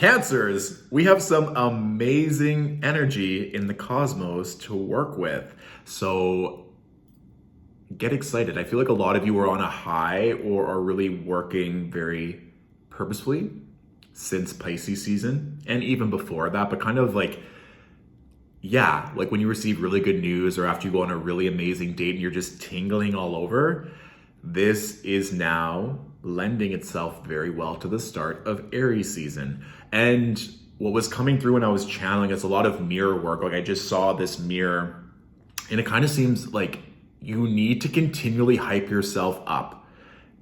Cancers, we have some amazing energy in the cosmos to work with. So get excited. I feel like a lot of you are on a high or are really working very purposefully since Pisces season and even before that, but kind of like, yeah, like when you receive really good news or after you go on a really amazing date and you're just tingling all over, this is now lending itself very well to the start of Aries season. And what was coming through when I was channeling is a lot of mirror work. Like I just saw this mirror and it kind of seems like you need to continually hype yourself up.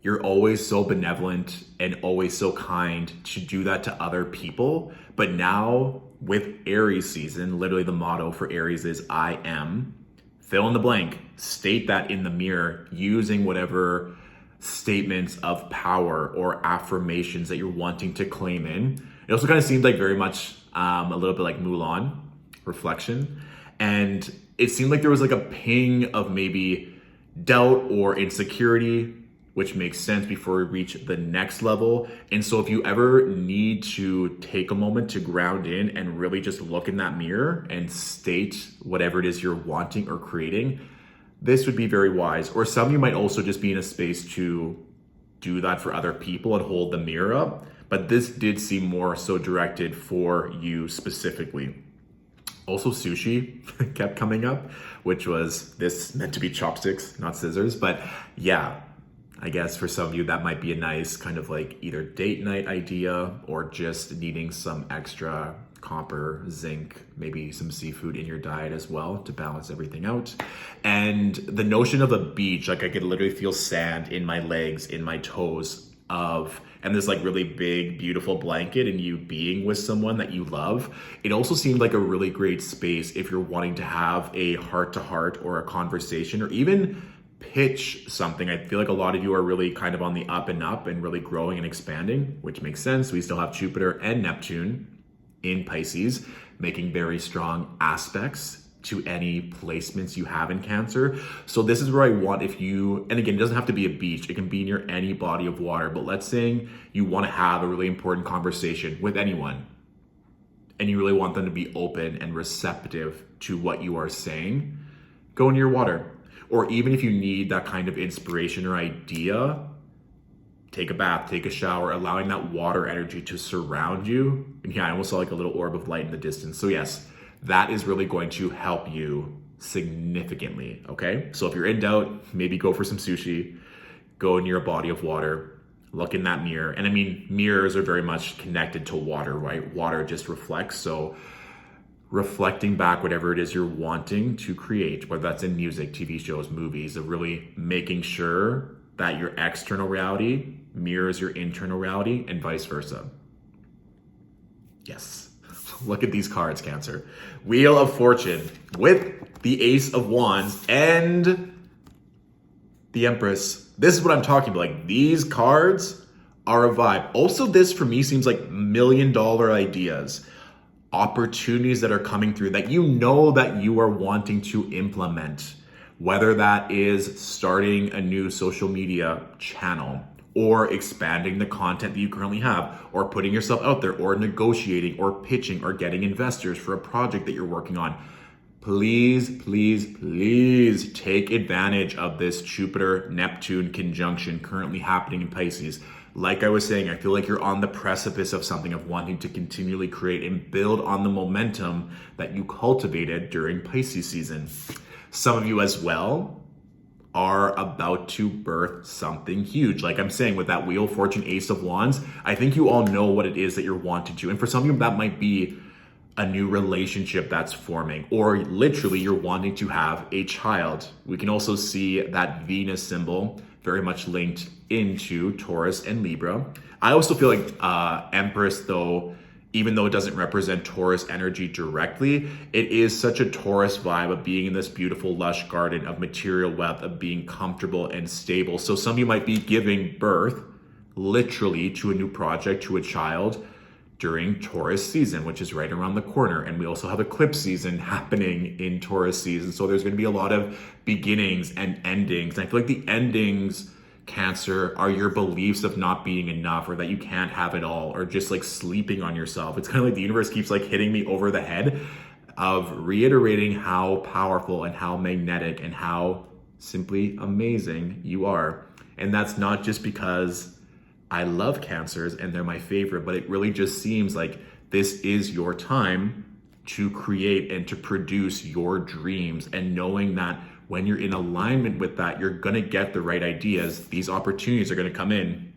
You're always so benevolent and always so kind to do that to other people. But now with Aries season, literally the motto for Aries is I am, fill in the blank, state that in the mirror using whatever statements of power or affirmations that you're wanting to claim in. It also kind of seemed like very much a little bit like Mulan, reflection. And it seemed like there was like a ping of maybe doubt or insecurity, which makes sense before we reach the next level. And so if you ever need to take a moment to ground in and really just look in that mirror and state whatever it is you're wanting or creating, this would be very wise. Or some of you might also just be in a space to do that for other people and hold the mirror up. But this did seem more so directed for you specifically. Also sushi kept coming up, which was this meant to be chopsticks, not scissors. But yeah, I guess for some of you, that might be a nice kind of like either date night idea or just needing some extra copper, zinc, maybe some seafood in your diet as well to balance everything out. And the notion of a beach, like I could literally feel sand in my legs, in my toes and this like really big, beautiful blanket and you being with someone that you love. It also seemed like a really great space if you're wanting to have a heart-to-heart or a conversation or even pitch something. I feel like a lot of you are really kind of on the up and up and really growing and expanding, which makes sense. We still have Jupiter and Neptune in Pisces, making very strong aspects to any placements you have in Cancer. So this is where I want, if you, and again, it doesn't have to be a beach, it can be near any body of water, but let's say you want to have a really important conversation with anyone and you really want them to be open and receptive to what you are saying, go near water. Or even if you need that kind of inspiration or idea, take a bath, take a shower, allowing that water energy to surround you. And yeah, I almost saw like a little orb of light in the distance. So yes, that is really going to help you significantly, okay? So if you're in doubt, maybe go for some sushi, go near a body of water, look in that mirror. And I mean, mirrors are very much connected to water, right? Water just reflects. So reflecting back whatever it is you're wanting to create, whether that's in music, TV shows, movies, of really making sure that your external reality mirrors your internal reality and vice versa. Yes. Look at these cards, Cancer. Wheel of Fortune with the Ace of Wands and the Empress. This is what I'm talking about. Like, these cards are a vibe. Also, this for me seems like $1 million ideas, opportunities that are coming through that you know that you are wanting to implement, whether that is starting a new social media channel or expanding the content that you currently have, or putting yourself out there, or negotiating, or pitching, or getting investors for a project that you're working on. Please, please, please take advantage of this Jupiter-Neptune conjunction currently happening in Pisces. Like I was saying, I feel like you're on the precipice of something, of wanting to continually create and build on the momentum that you cultivated during Pisces season. Some of you as well are about to birth something huge. Like I'm saying, with that Wheel of Fortune, Ace of Wands, I think you all know what it is that you're wanting to. And for some of you, that might be a new relationship that's forming, or literally you're wanting to have a child. We can also see that Venus symbol very much linked into Taurus and Libra. I also feel like Empress, though, even though it doesn't represent Taurus energy directly, it is such a Taurus vibe of being in this beautiful, lush garden of material wealth, of being comfortable and stable. So some of you might be giving birth literally to a new project, to a child during Taurus season, which is right around the corner. And we also have eclipse season happening in Taurus season. So there's going to be a lot of beginnings and endings. And I feel like the endings Cancer, are your beliefs of not being enough, or that you can't have it all, or just like sleeping on yourself. It's kind of like the universe keeps like hitting me over the head of reiterating how powerful and how magnetic and how simply amazing you are. And that's not just because I love Cancers and they're my favorite, but it really just seems like this is your time to create and to produce your dreams, and knowing that when you're in alignment with that, you're gonna get the right ideas. These opportunities are gonna come in.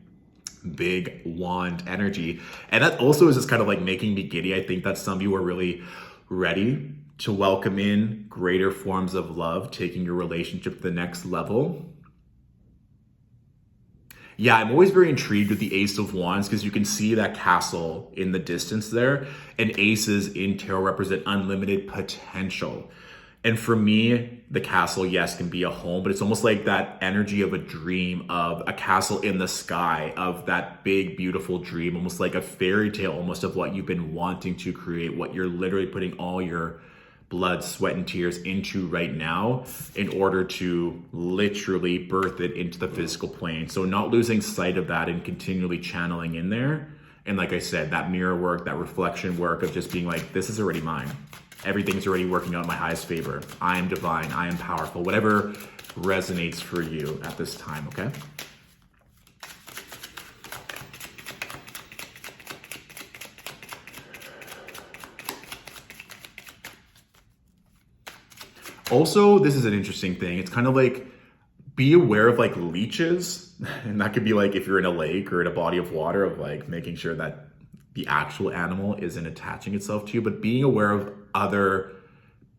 Big wand energy. And that also is just kind of like making me giddy. I think that some of you are really ready to welcome in greater forms of love, taking your relationship to the next level. Yeah, I'm always very intrigued with the Ace of Wands, because you can see that castle in the distance there, and aces in tarot represent unlimited potential. And for me, the castle, yes, can be a home, but it's almost like that energy of a dream, of a castle in the sky, of that big, beautiful dream, almost like a fairy tale, almost of what you've been wanting to create, what you're literally putting all your blood, sweat, and tears into right now in order to literally birth it into the physical plane. So not losing sight of that and continually channeling in there. And like I said, that mirror work, that reflection work of just being like, this is already mine. Everything's already working out in my highest favor. I am divine. I am powerful. Whatever resonates for you at this time, okay? Also, this is an interesting thing. It's kind of like, be aware of like leeches. And that could be like if you're in a lake or in a body of water, of like making sure that the actual animal isn't attaching itself to you, but being aware of other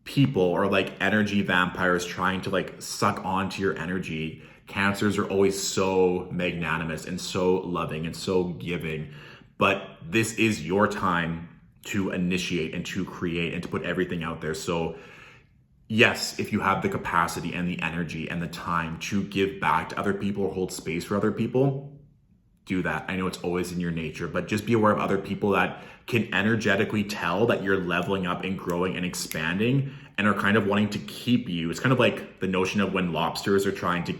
people or like energy vampires trying to like suck onto your energy. Cancers are always so magnanimous and so loving and so giving, but this is your time to initiate and to create and to put everything out there. So yes, if you have the capacity and the energy and the time to give back to other people or hold space for other people, do that. I know it's always in your nature, but just be aware of other people that can energetically tell that you're leveling up and growing and expanding and are kind of wanting to keep you. It's kind of like the notion of when lobsters are trying to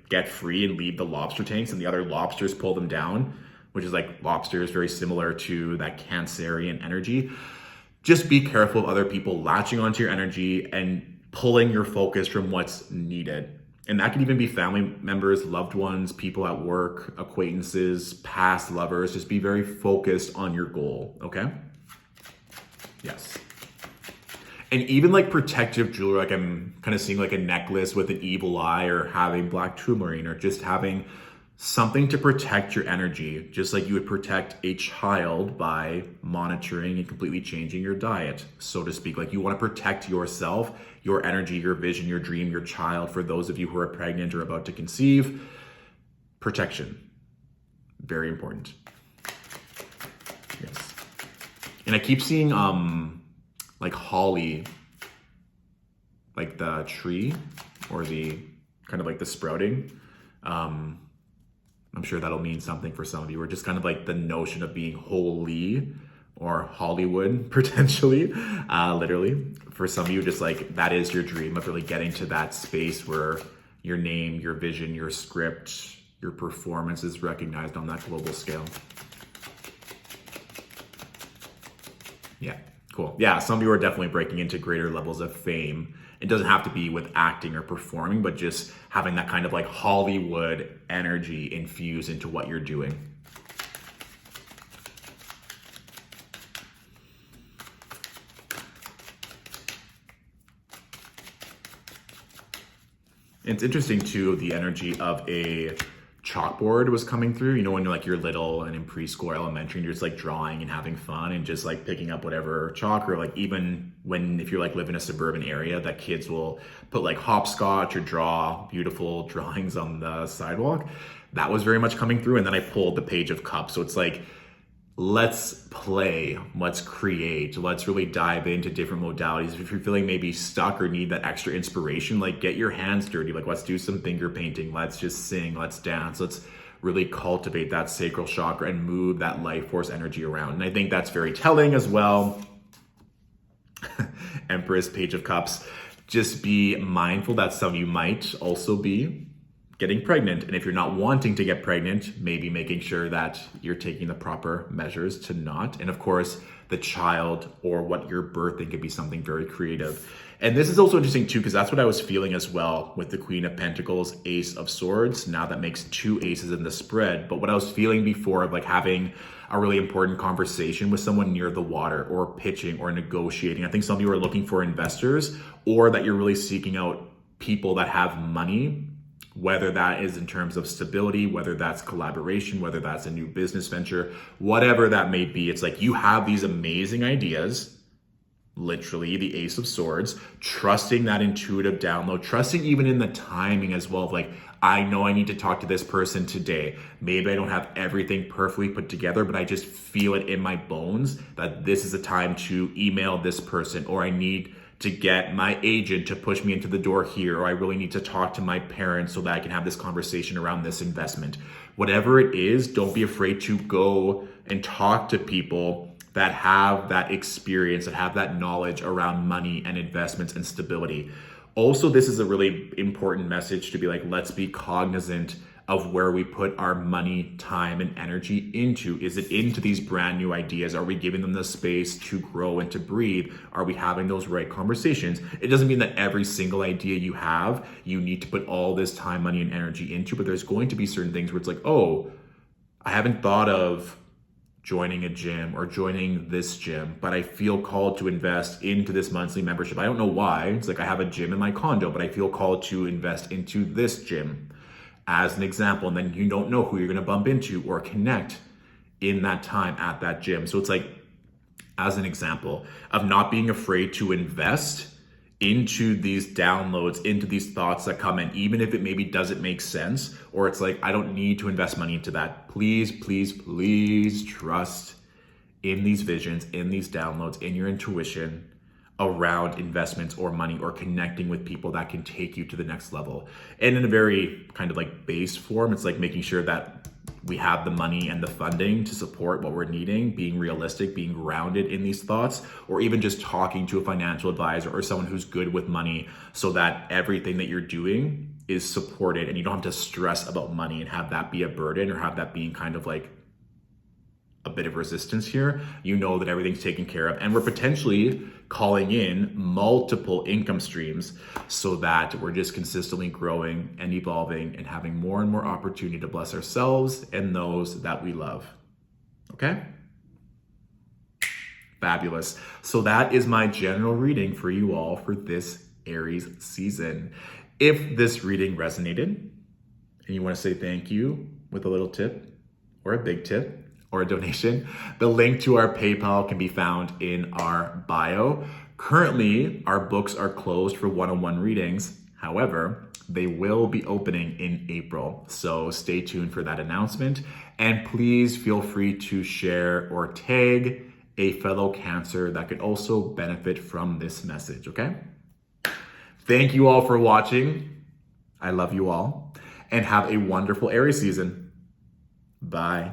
get free and leave the lobster tanks, and the other lobsters pull them down, which is like lobsters, very similar to that Cancerian energy. Just be careful of other people latching onto your energy and pulling your focus from what's needed. And that can even be family members, loved ones, people at work, acquaintances, past lovers. Just be very focused on your goal, okay? Yes. And even like protective jewelry, like I'm kind of seeing like a necklace with an evil eye, or having black tourmaline, or just having something to protect your energy, just like you would protect a child by monitoring and completely changing your diet, so to speak. Like you want to protect yourself, your energy, your vision, your dream, your child. For those of you who are pregnant or about to conceive, protection, very important. Yes. And I keep seeing like holly, like the tree, or the kind of like the sprouting. I'm sure that'll mean something for some of you, or just kind of like the notion of being holy, or Hollywood potentially, literally. For some of you, just like that is your dream of really getting to that space where your name, your vision, your script, your performance is recognized on that global scale. Yeah, cool. Yeah, some of you are definitely breaking into greater levels of fame. It doesn't have to be with acting or performing, but just having that kind of like Hollywood energy infused into what you're doing. It's interesting too, the energy of a chalkboard was coming through. You know, when you're little and in preschool or elementary, and you're just like drawing and having fun and just like picking up whatever chalk, or like even when, if you're like live in a suburban area, that kids will put like hopscotch or draw beautiful drawings on the sidewalk. That was very much coming through. And then I pulled the Page of Cups. So it's like, let's play, let's create, let's really dive into different modalities. If you're feeling maybe stuck or need that extra inspiration, like get your hands dirty, like let's do some finger painting, let's just sing, let's dance, let's really cultivate that sacral chakra and move that life force energy around. And I think that's very telling as well. Empress, Page of Cups. Just be mindful that some of you might also be getting pregnant. And if you're not wanting to get pregnant, maybe making sure that you're taking the proper measures to not. And of course, the child or what you're birthing could be something very creative. And this is also interesting too, because that's what I was feeling as well with the Queen of Pentacles, Ace of Swords. Now that makes 2 aces in the spread. But what I was feeling before of like having a really important conversation with someone near the water or pitching or negotiating. I think some of you are looking for investors, or that you're really seeking out people that have money, whether that is in terms of stability, whether that's collaboration, whether that's a new business venture, whatever that may be. It's like you have these amazing ideas, literally the Ace of Swords, trusting that intuitive download, trusting even in the timing as well of like, I know I need to talk to this person today. Maybe I don't have everything perfectly put together, but I just feel it in my bones that this is a time to email this person, or I need to get my agent to push me into the door here, or I really need to talk to my parents so that I can have this conversation around this investment. Whatever it is, don't be afraid to go and talk to people that have that experience, that have that knowledge around money and investments and stability. Also, this is a really important message to be like, let's be cognizant of where we put our money, time, and energy into. Is it into these brand new ideas? Are we giving them the space to grow and to breathe? Are we having those right conversations? It doesn't mean that every single idea you have, you need to put all this time, money, and energy into, but there's going to be certain things where it's like, oh, I haven't thought of joining a gym or joining this gym, but I feel called to invest into this monthly membership. I don't know why. It's like I have a gym in my condo, but I feel called to invest into this gym as an example. And then you don't know who you're going to bump into or connect in that time at that gym. So it's like, as an example of not being afraid to invest into these downloads, into these thoughts that come in, even if it maybe doesn't make sense, or it's like, I don't need to invest money into that. Please, please, please trust in these visions, in these downloads, in your intuition around investments or money or connecting with people that can take you to the next level. And in a very kind of like base form, it's like making sure that we have the money and the funding to support what we're needing, being realistic, being grounded in these thoughts, or even just talking to a financial advisor or someone who's good with money so that everything that you're doing is supported and you don't have to stress about money and have that be a burden or have that being kind of like a bit of resistance here. You know that everything's taken care of, and we're potentially calling in multiple income streams so that we're just consistently growing and evolving and having more and more opportunity to bless ourselves and those that we love. Okay? Fabulous. So that is my general reading for you all for this Aries season. If this reading resonated and you want to say thank you with a little tip or a big tip, or a donation, the link to our PayPal can be found in our bio. Currently, our books are closed for one-on-one readings. However, they will be opening in April. So stay tuned for that announcement. And please feel free to share or tag a fellow Cancer that could also benefit from this message, okay? Thank you all for watching. I love you all. And have a wonderful Aries season. Bye.